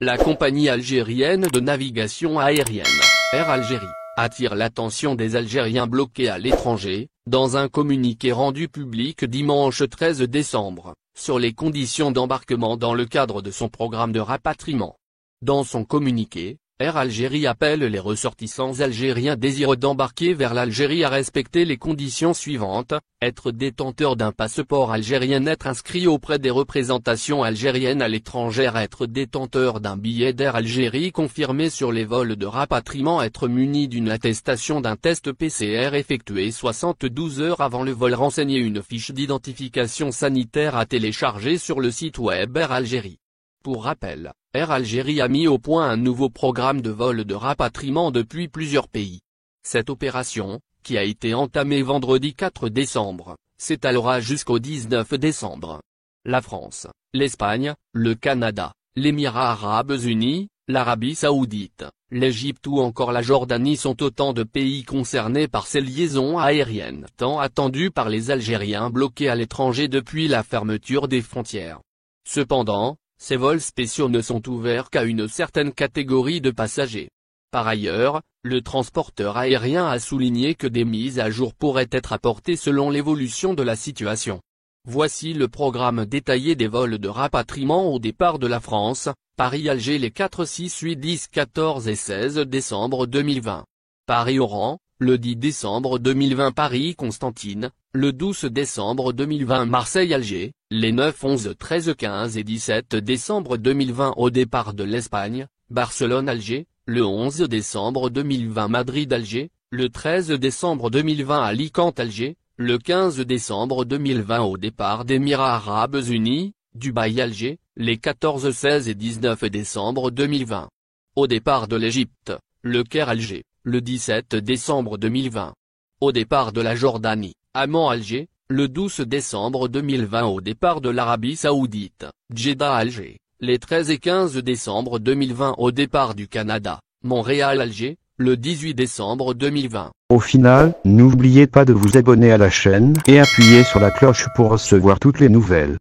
La compagnie algérienne de navigation aérienne, Air Algérie, attire l'attention des Algériens bloqués à l'étranger, dans un communiqué rendu public dimanche 13 décembre, sur les conditions d'embarquement dans le cadre de son programme de rapatriement. Dans son communiqué, Air Algérie appelle les ressortissants algériens désireux d'embarquer vers l'Algérie à respecter les conditions suivantes: être détenteur d'un passeport algérien, être inscrit auprès des représentations algériennes à l'étranger, être détenteur d'un billet d'Air Algérie confirmé sur les vols de rapatriement, être muni d'une attestation d'un test PCR effectué 72 heures avant le vol, renseigner une fiche d'identification sanitaire à télécharger sur le site web Air Algérie. Pour rappel, Air Algérie a mis au point un nouveau programme de vol de rapatriement depuis plusieurs pays. Cette opération, qui a été entamée vendredi 4 décembre, s'étalera jusqu'au 19 décembre. La France, l'Espagne, le Canada, l'Émirat arabes unis, l'Arabie saoudite, l'Égypte ou encore la Jordanie sont autant de pays concernés par ces liaisons aériennes tant attendues par les Algériens bloqués à l'étranger depuis la fermeture des frontières. Cependant, ces vols spéciaux ne sont ouverts qu'à une certaine catégorie de passagers. Par ailleurs, le transporteur aérien a souligné que des mises à jour pourraient être apportées selon l'évolution de la situation. Voici le programme détaillé des vols de rapatriement au départ de la France: Paris-Alger les 4, 6, 8, 10, 14 et 16 décembre 2020. Paris-Oran, le 10 décembre 2020. Paris-Constantine, le 12 décembre 2020. Marseille-Alger, les 9, 11, 13, 15 et 17 décembre 2020 au départ de l'Espagne. Barcelone-Alger, le 11 décembre 2020. Madrid-Alger, le 13 décembre 2020. Alicante-Alger, le 15 décembre 2020 au départ d'Émirats arabes unis. Dubaï-Alger, les 14, 16 et 19 décembre 2020. Au départ de l'Égypte, Le Caire-Alger, le 17 décembre 2020. Au départ de la Jordanie, Amman-Alger, le 12 décembre 2020. Au départ de l'Arabie saoudite, Jeddah-Alger, les 13 et 15 décembre 2020. Au départ du Canada, Montréal-Alger, le 18 décembre 2020. Au final, n'oubliez pas de vous abonner à la chaîne et appuyer sur la cloche pour recevoir toutes les nouvelles.